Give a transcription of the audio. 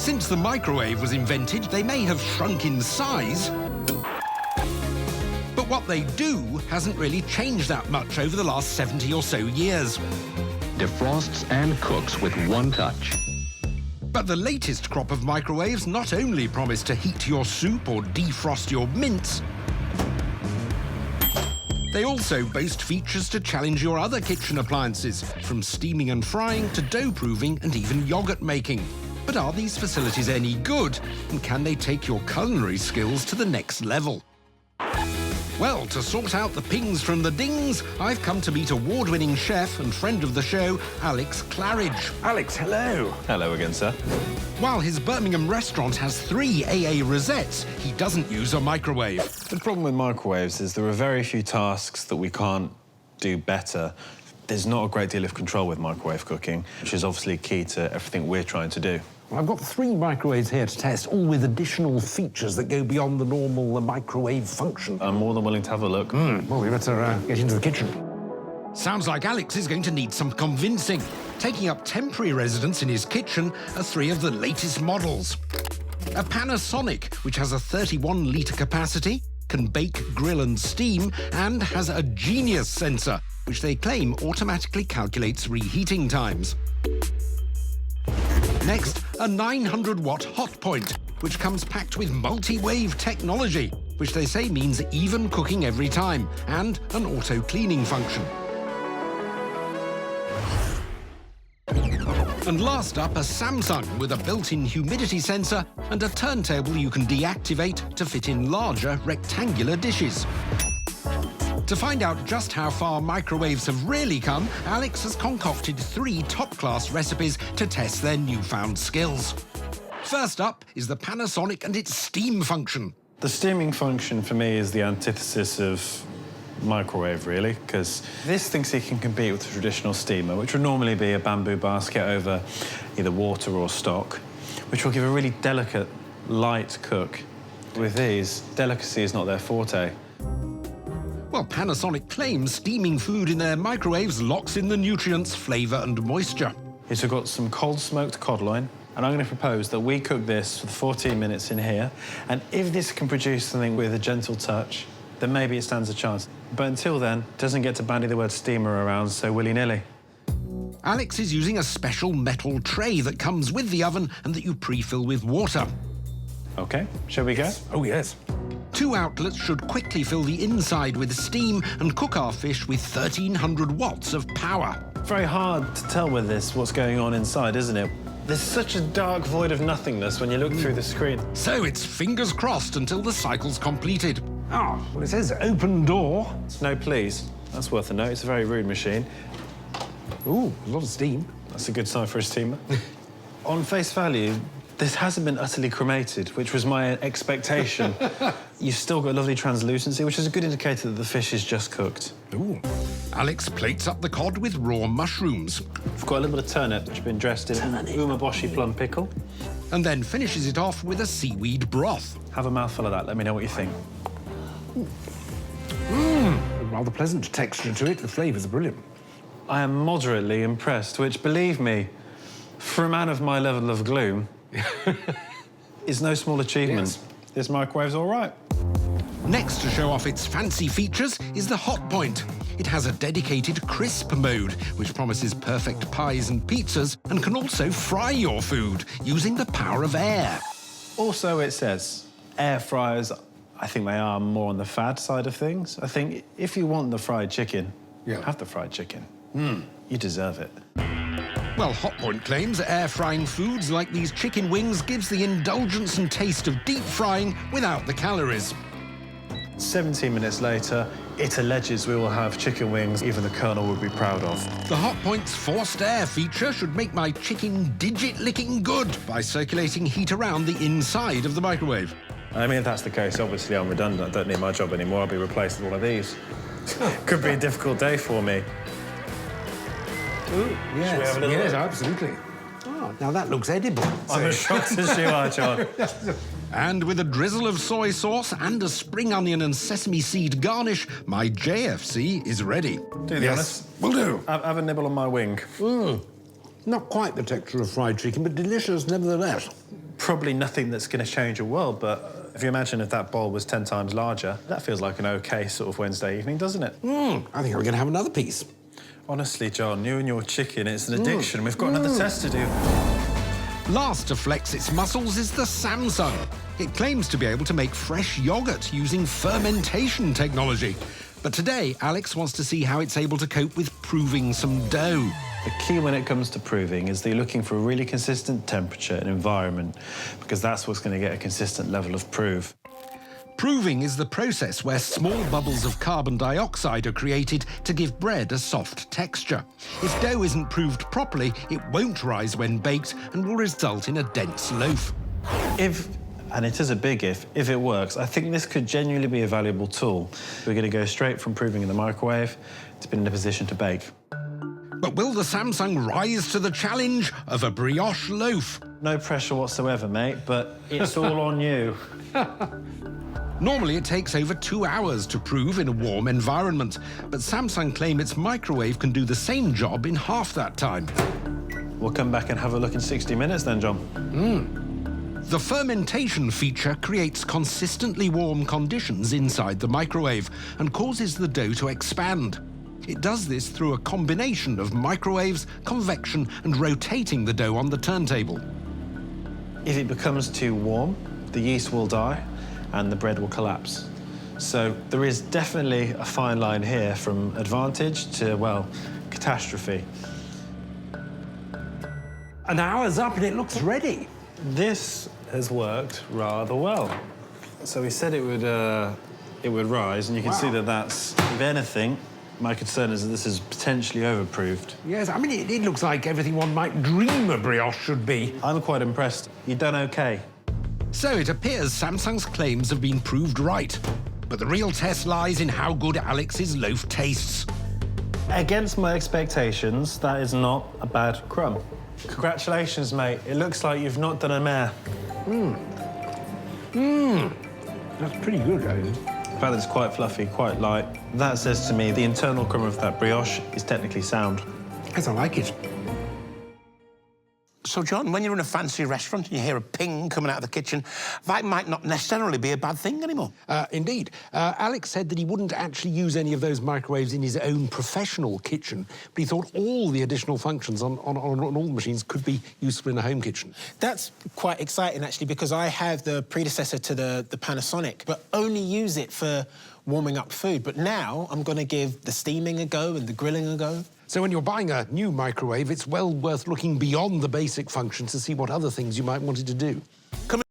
Since the microwave was invented, they may have shrunk in size, but what they do hasn't really changed that much over the last 70 or so years. Defrosts and cooks with one touch. But the latest crop of microwaves not only promise to heat your soup or defrost your mince, they also boast features to challenge your other kitchen appliances, from steaming and frying to dough-proving and even yogurt making. But are these facilities any good? And can they take your culinary skills to the next level? Well, to sort out the pings from the dings, I've come to meet award-winning chef and friend of the show, Alex Claridge. Alex, hello. Hello again, sir. While his Birmingham restaurant has 3 AA rosettes, he doesn't use a microwave. The problem with microwaves is there are very few tasks that we can't do better. There's not a great deal of control with microwave cooking, which is obviously key to everything we're trying to do. I've got 3 microwaves here to test, all with additional features that go beyond the normal microwave function. I'm more than willing to have a look. Well, we better get into the kitchen. Sounds like Alex is going to need some convincing. Taking up temporary residence in his kitchen are 3 of the latest models. A Panasonic, which has a 31-litre capacity, can bake, grill and steam, and has a genius sensor, which they claim automatically calculates reheating times. Next, a 900-watt hotpoint, which comes packed with multi-wave technology, which they say means even cooking every time, and an auto-cleaning function. And last up, a Samsung with a built-in humidity sensor and a turntable you can deactivate to fit in larger rectangular dishes. To find out just how far microwaves have really come, Alex has concocted 3 top-class recipes to test their newfound skills. First up is the Panasonic and its steam function. The steaming function for me is the antithesis of microwave, really, because this thinks it can compete with a traditional steamer, which would normally be a bamboo basket over either water or stock, which will give a really delicate, light cook. With these, delicacy is not their forte. Well, Panasonic claims steaming food in their microwaves locks in the nutrients, flavour and moisture. It's got some cold-smoked cod loin, and I'm going to propose that we cook this for 14 minutes in here, and if this can produce something with a gentle touch, then maybe it stands a chance. But until then, it doesn't get to bandy the word steamer around so willy-nilly. Alex is using a special metal tray that comes with the oven and that you pre-fill with water. OK, shall we go? Oh, yes. 2 outlets should quickly fill the inside with steam and cook our fish with 1,300 watts of power. Very hard to tell with this what's going on inside, isn't it? There's such a dark void of nothingness when you look through the screen. So it's fingers crossed until the cycle's completed. Ah, well, it says open door. No, please. That's worth a note. It's a very rude machine. Ooh, a lot of steam. That's a good sign for a steamer. On face value, this hasn't been utterly cremated, which was my expectation. You've still got lovely translucency, which is a good indicator that the fish is just cooked. Ooh. Alex plates up the cod with raw mushrooms. I've got a little bit of turnip, which has been dressed in umeboshi plum pickle. And then finishes it off with a seaweed broth. Have a mouthful of that. Let me know what you think. A rather pleasant texture to it. The flavours are brilliant. I am moderately impressed, which, believe me, for a man of my level of gloom, is no small achievement. Yes. This microwave's all right. Next to show off its fancy features is the hotpoint. It has a dedicated crisp mode, which promises perfect pies and pizzas and can also fry your food using the power of air. Also, it says air fryers, I think they are more on the fad side of things. I think if you want the fried chicken, have the fried chicken. You deserve it. Well, Hotpoint claims air frying foods like these chicken wings gives the indulgence and taste of deep frying without the calories. 17 minutes later, it alleges we will have chicken wings even the Colonel would be proud of. The Hotpoint's forced air feature should make my chicken digit-licking good by circulating heat around the inside of the microwave. I mean, if that's the case, obviously I'm redundant. I don't need my job anymore. I'll be replaced with one of these. Could be a difficult day for me. Ooh, yes, Should we have a little look? Absolutely. Oh, now that looks edible. I'm as shocked as you are, John. And with a drizzle of soy sauce and a spring onion and sesame seed garnish, my JFC is ready. Do the honest. Will do. Have a nibble on my wing. Not quite the texture of fried chicken, but delicious nevertheless. probably nothing that's going to change your world, but if you imagine if that bowl was 10 times larger, that feels like an OK sort of Wednesday evening, doesn't it? I think I'm going to have another piece. Honestly, John, you and your chicken, it's an addiction. We've got another test to do. Last to flex its muscles is the Samsung. It claims to be able to make fresh yogurt using fermentation technology. But today, Alex wants to see how it's able to cope with proving some dough. The key when it comes to proving is that you're looking for a really consistent temperature and environment, because that's what's going to get a consistent level of proof. Proving is the process where small bubbles of carbon dioxide are created to give bread a soft texture. If dough isn't proved properly, it won't rise when baked and will result in a dense loaf. If, and it is a big if it works, I think this could genuinely be a valuable tool. We're going to go straight from proving in the microwave to being in a position to bake. But will the Samsung rise to the challenge of a brioche loaf? No pressure whatsoever, mate, but it's all on you. Normally, it takes over 2 hours to prove in a warm environment, but Samsung claim its microwave can do the same job in half that time. We'll come back and have a look in 60 minutes then, John. The fermentation feature creates consistently warm conditions inside the microwave and causes the dough to expand. It does this through a combination of microwaves, convection, and rotating the dough on the turntable. If it becomes too warm, the yeast will die and the bread will collapse. So there is definitely a fine line here from advantage to, well, catastrophe. An hour's up and it looks ready. This has worked rather well. So we said it would rise, and you can see that that's, if anything, my concern is that this is potentially overproved. Yes, I mean, it looks like everything one might dream a brioche should be. I'm quite impressed. You've done OK. So it appears Samsung's claims have been proved right. But the real test lies in how good Alex's loaf tastes. Against my expectations, that is not a bad crumb. Congratulations, mate. It looks like you've not done a mare. That's pretty good, Rose. The fact that it's quite fluffy, quite light, that says to me the internal crumb of that brioche is technically sound. Yes, I like it. So, John, when you're in a fancy restaurant and you hear a ping coming out of the kitchen, that might not necessarily be a bad thing anymore. Indeed. Alex said that he wouldn't actually use any of those microwaves in his own professional kitchen, but he thought all the additional functions on all the machines could be useful in a home kitchen. That's quite exciting, actually, because I have the predecessor to the Panasonic, but only use it for warming up food. But now I'm going to give the steaming a go and the grilling a go. So when you're buying a new microwave, it's well worth looking beyond the basic functions to see what other things you might want it to do. Come